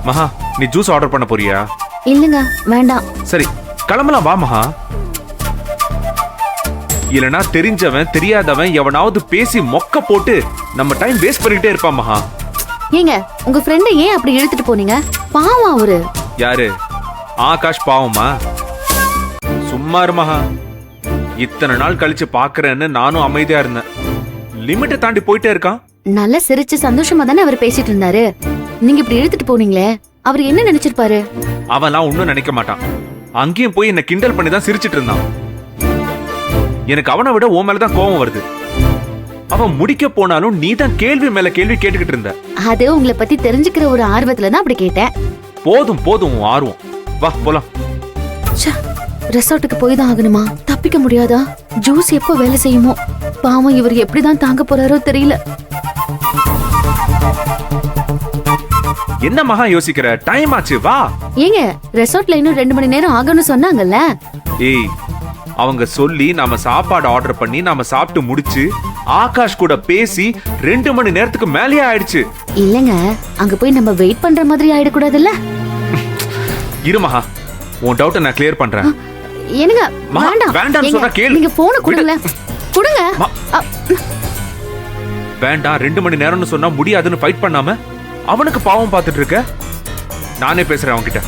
மகா, நீ juice order பண்ண போறியா? இல்லங்க, வேண்டாம். சரி, கிளம்பலாம் வா மகா. இல்லனா தெரிஞ்சவன் தெரியாதவன் எவனாவது பேசி மொக்க போட்டு நம்ம டைம் வேஸ்ட் பண்ணிக்கிட்டே இருப்பான் மகா. ஏங்க, உங்க ஃப்ரெண்ட ஏன் அப்படி இழுத்துட்டு போனீங்க? பாவம் அவரு. யாரு? ஆகாஷ் பாவமா? சும்மா இரு மகா. இத்தனை நாள் கழிச்சு பாக்குறேன்னு நானும் அமைதியா இருந்தேன். லிமிட்டை தாண்டி போயிட்டே இருக்கான். நல்லா சிரிச்சு சந்தோஷமா தானே அவர் பேசிட்டு இருந்தாரு. நீங்க இப்படி இழுத்துட்டு போனீங்களே, அவர் என்ன நினைச்சிருப்பாரு? அவன்லாம் ஒன்னும் நினைக்க மாட்டான். அங்கேயும் போய் என்ன கிண்டல் பண்ணி தான் சிரிச்சிட்டு இருந்தான். எனக்கு அவனை விட உன் மேலதான் கோபம் வருது. அவன் முடிக்க போனாலும் நீ தான் கேள்வி மேல கேள்வி கேட்டுக்கிட்டு இருந்த. அது உங்களை பத்தி தெரிஞ்சுக்கிற ஒரு ஆர்வத்துல தான் அப்படி கேட்டேன். போதும் போதும் உன் ஆர்வம். வா போலாம். ரெசார்ட்டுக்கு போய் தான் ஆகணுமா? தப்பிக்க முடியாதா? ஜூஸ் எப்போ வேலை செய்யுமோ? பாவம், இவர் எப்படிதான் தாங்க போறாரோ தெரியல. என்ன மகா யோசிக்கிற? டைம் ஆச்சு, வா. ஏங்க, ரெசார்ட்ல இன்னும் 2 மணி நேரம் ஆகும்னு சொன்னாங்கல்ல. ஏய், அவங்க சொல்லி நாம சாப்பாடு ஆர்டர் பண்ணி நாம சாப்பிட்டு முடிச்சு ஆகாஷ் கூட பேசி 2 மணி நேரத்துக்கு மேலேயே ஆயிடுச்சு. இல்லங்க, அங்க போய் நம்ம வெயிட் பண்ற மாதிரி ஆயிடக்கூடாதுல்ல. இரு மகா, உன் டவுட்டை நான் கிளியர் பண்றேன். என்னங்க, மகா, வேண்டாம். வேண்டாம்னு சொன்னா கேளு. நீங்க போனை கொடுங்க. கொடுங்க. வேண்டாம், 2 மணி நேரம்னு சொன்னா முடியாதுன்னு ஃபைட் பண்ணாம அவனுக்கு பாவம் பார்த்துட்டு இருக்க. நானே பேசுறேன் அவன்கிட்ட.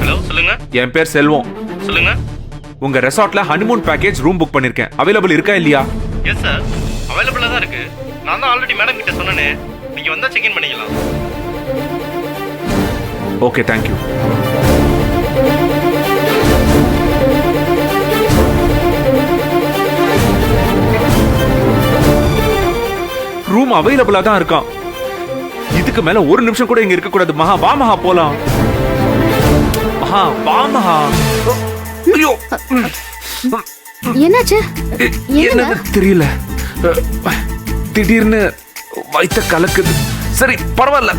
ஹலோ, சொல்லுங்க. என் பேர் செல்வம். சொல்லுங்க. உங்க ரெசார்ட்ல ஹனிமூன் பேக்கேஜ் ரூம் புக் பண்ணிருக்கேன். அவைலபிள் இருக்கா இல்லையா? எஸ் சார், அவைலபிளா தான் இருக்கு. நான் தான் ஆல்ரெடி மேடம் கிட்ட சொன்னேனே, நீங்க வந்தா செக் இன் பண்ணிக்கலாம். Okay, thank you. ரூம் அவைலபிளா தான் இருக்கான். இதுக்கு மேல ஒரு நிமிஷம் கூட இங்க இருக்க கூடாது. மகா, வா மகா, போலாம். மகா, வா மகா. ஐயோ, என்னாச்சு? என்னது தெரியல. திடீர்னு வயித்த கலக்குது. சரி, பரவாயில்ல.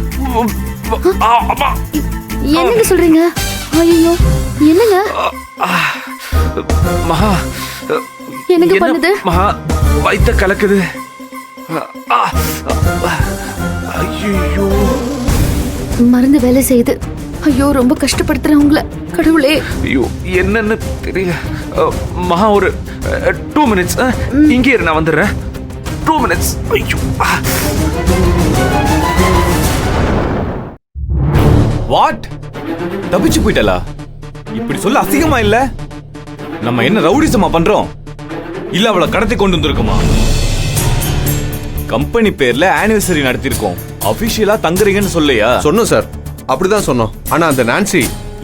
என்னங்க சொல்றீங்க? ஐயோ, என்னங்க? மகா, என்னங்க பண்ணுது? மகா, வயித்த கலக்குது. ஐயோ, மருந்து வேலை செய்யுது. ஐயோ, ரொம்ப கஷ்டப்படுத்துறேன் உங்களை. கடவுளே. ஐயோ, என்னன்னு தெரியல. மகா, ஒரு 2 மினிட்ஸ் இங்கே இரு, நான் வந்துடுறேன். 2 மினிட்ஸ். ஐயோ, வாட்? தப்பிச்சு போயிட்டலா? இப்படி சொல்ல அசிங்கமா இல்ல? நம்ம என்ன ரவுடிசமா பண்றோம்? இல்ல அவளை கடத்தி கொண்டு வந்திருக்கோமா? கம்பெனி பேர்ல ஆனிவர்சரி நடத்திருக்கோம். அபிஷியலா தங்குறீங்கன்னு சொல்லையா? சொன்னோம் சார், அப்படிதான் சொன்னோம். ஆனா அந்த நான்சி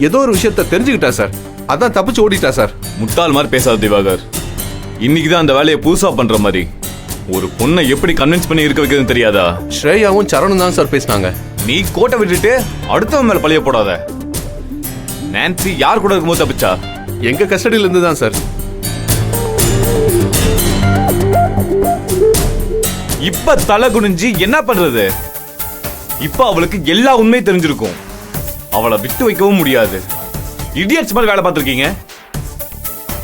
ஏதோ ஒரு விஷயத்த தெரிஞ்சுக்கிட்டா சார். அதான் தப்பிச்சு ஓடிட்டா சார். முட்டாள் மாதிரி பேசாத திவாகர். இன்னைக்கு தான் அந்த வேலையை புதுசா பண்ற மாதிரி. ஒரு பொண்ணை எப்படி கன்வின்ஸ் பண்ணி இருக்க வைக்கிறதுன்னு தெரியாதா? ஸ்ரேயாவும் சரணும் தான் சார் பேசினாங்க. நீ கோட்டை விட்டுட்டு அடுத்தவன் மேல பழிய போடாத. நான்சி யார் கூட இருக்கும்போது தப்பிச்சா? எங்க கஸ்டடியில இருந்து தான் சார். இப்ப தலை குனிஞ்சு என்ன பண்றது? இப்ப அவளுக்கு எல்லா உண்மையும் தெரிஞ்சிருக்கும். அவளை விட்டு வைக்கவும் முடியாது. இடியட்ஸ் மாதிரி வேலை பார்த்திருக்கீங்க.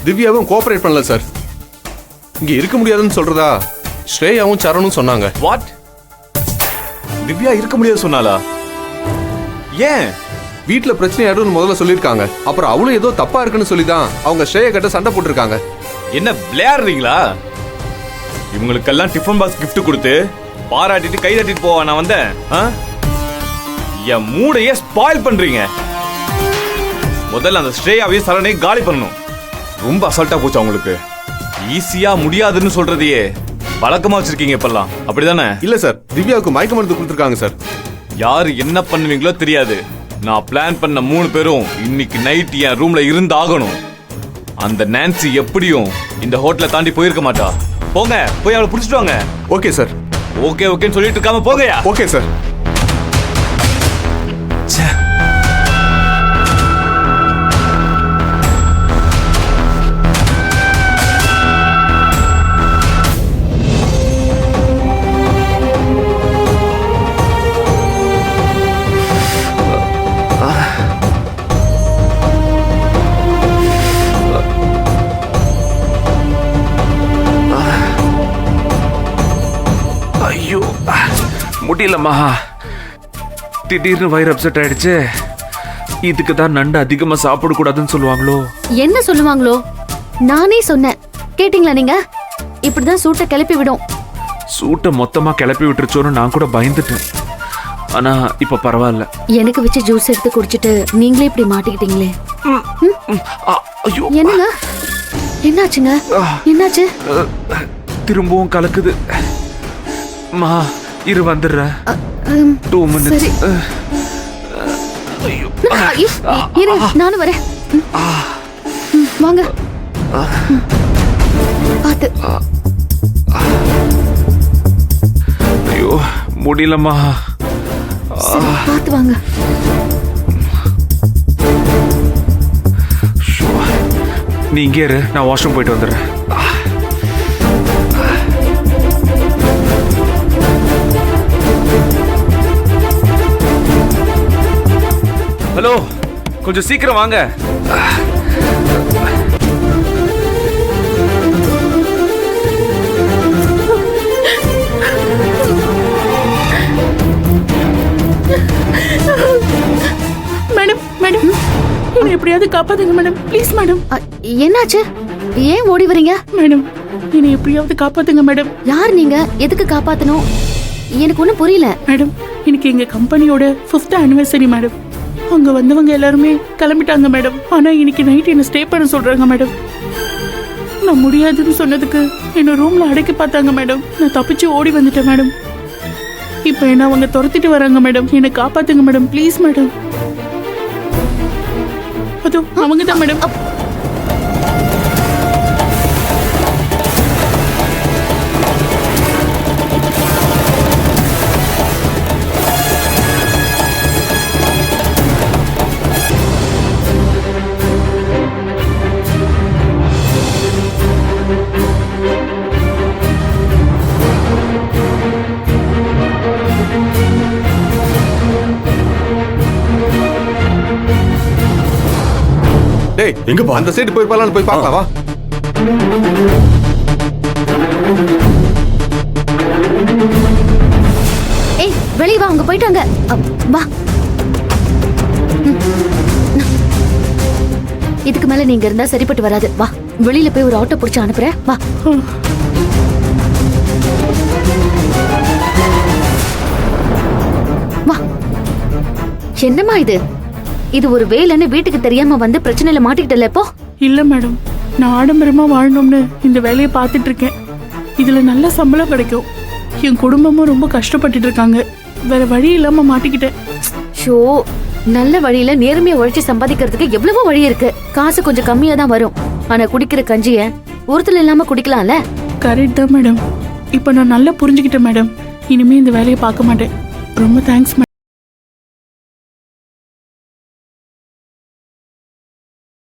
திவ்யாவும் கோஆபரேட் பண்ணல சார். இங்க இருக்க முடியாதுன்னு சொல்றதா ஸ்ரேயாவும் சரணும் சொன்னாங்க. வாட்? திவ்யா இருக்க முடியாது சொன்னாலா? ஏன்? வீட்டுல பிரச்சனை ஆயிடும்னு முதல்ல சொல்லிருக்காங்க. அப்புறம் அவளும் ஏதோ தப்பா இருக்குன்னு சொல்லிதான் அவங்க ஸ்ரேயா கிட்ட சண்டை போட்டிருக்காங்க. என்ன விளையாடுறீங்களா? இவங்களுக்கெல்லாம் டிஃபன் பாக்ஸ் கிஃப்ட் கொடுத்து பாராட்டிட்டு கை தட்டிட்டு போவா நான் வந்தேன். என் மூடையே ஸ்பாயில் பண்றீங்க. முதல்ல அந்த ஸ்ரேயாவையும் சரணையும் காலி பண்ணணும். ரொம்ப அசால்ட்டா போச்சு அவங்களுக்கு. ஈஸியா முடியாதுன்னு சொல்றதையே பழக்கமா வச்சிருக்கீங்க இப்பெல்லாம், அப்படிதானே? இல்ல சார், திவ்யாவுக்கு மயக்க மருந்து கொடுத்துருக்காங்க சார். யாரு என்ன பண்ணுவீங்களோ தெரியாது. நான் பிளான் பண்ண 3 பேரும் இன்னைக்கு நைட் என் ரூம்ல இருந்து ஆகணும். அந்த நான்சி எப்படியும் இந்த ஹோட்டலை தாண்டி போயிருக்க மாட்டா. போங்க, போய் அவளை புடிச்சிட்டு வாங்க. Okay sir. ஓகே ஓகேன்னு சொல்லிட்டு இருக்காம போங்கயா. Okay sir. முடியலம்மா. திடீர்னு வயிறு அப்செட் ஆயிடுச்சு. இதுக்கு தான் நண்டு அதிகமா சாப்பிடக்கூடாதுன்னு சொல்லுவாங்களோ? என்ன சொல்லுவாங்களோ? நானே சொன்னேன், கேட்டீங்களா நீங்க? இப்படிதான் சூட்டை கிளப்பி விடும். சூட்டை மொத்தமா கிளப்பி விட்டுருச்சோன்னு நான் கூட பயந்துட்டேன். ஆனா இப்ப பரவாயில்ல. எனக்கு வச்சு ஜூஸ் எடுத்து குடிச்சிட்டு நீங்களே இப்படி மாட்டிக்கிட்டீங்களே. ஐயோ, என்னங்க என்னாச்சுங்க? என்னாச்சு? திரும்பவும் கலக்குது. மா இரு வந்துடுறேன். 2 minutes. சரி. ஐயோ, ஐயோ, இரு, நானும் வரேன். வாங்க. பாத்து. ஐயோ முடியலம்மா. சரி, பாத்து வாங்க. ஷோ. நீ இங்கே இரு, நான் வாஷ்ரூம் போயிட்டு வந்துடுறேன். ஹலோ, கொஞ்சம் சீக்கிரம் வாங்க. மேடம் மேடம் என்னை எப்படியாவது காப்பாத்துங்க மேடம், ப்ளீஸ் மேடம். என்னாச்சு? ஏன் ஓடி வரீங்க? மேடம் என்னை எப்படியாவது காப்பாத்துங்க மேடம். யார் நீங்க? எதுக்கு காப்பாத்தணும்? எனக்கு ஒண்ணும் புரியல. மேடம் இன்னைக்கு எங்க கம்பெனியோட 5th anniversary மேடம். அங்க வந்தவங்க எல்லாருமே கிளம்பிட்டாங்க மேடம். ஆனா இன்னைக்கு நைட் என்ன ஸ்டே பண்ண சொல்றாங்க மேடம். நான் முடியாதுன்னு சொன்னதுக்கு என்ன ரூம்ல அடைக்க பார்த்தாங்க மேடம். நான் தப்பிச்சு ஓடி வந்துட்டேன் மேடம். இப்போ என்ன அவங்க துரத்திட்டு வராங்க மேடம். என்னை காப்பாத்துங்க மேடம், ப்ளீஸ் மேடம். அதோ அவங்க தான் மேடம். டேய், எங்கப்பா? அந்த சைடு போய் பார்க்கலாம், போய் பார்க்கலாம் வா. ஏய், வெளிய வா, அங்க போயிட்டாங்க. வா. இதுக்கு மேல நீங்க இருந்தா சரிப்பட்டு வராது. வா, வெளியில போய் ஒரு ஆட்டோ புடிச்சு அனுப்புறேன். வா. வா. என்னம்மா இது? இது ஒரு வேலைன்னு வீட்டுக்கு தெரியாம வந்து பிரச்சனையில மாட்டிக்கிட்டல இப்போ? இல்ல மேடம், நான் ஆடம்பரமா வாழணும்னு இந்த வேலையை பார்த்துட்டு இருக்கேன். இதுல நல்ல சம்பளம் கிடைக்கும். என் குடும்பமும் ரொம்ப கஷ்டப்பட்டுட்டு இருக்காங்க. வேற வழி இல்லாம மாட்டிக்கிட்டேன். ஷோ, நல்ல வழியில நேர்மையா உழைச்சு சம்பாதிக்கிறதுக்கு எவ்வளவோ வழி இருக்கு. காசு கொஞ்சம் கம்மியா தான் வரும். ஆனா குடிக்கிற கஞ்சிய ஒருத்தர் இல்லாம குடிக்கலாம்ல? கரெக்ட் தான் மேடம். இப்ப நான் நல்லா புரிஞ்சுக்கிட்டேன் மேடம். இனிமே இந்த வேலையை பார்க்க மாட்டேன். ரொம்ப தேங்க்ஸ் மேடம்.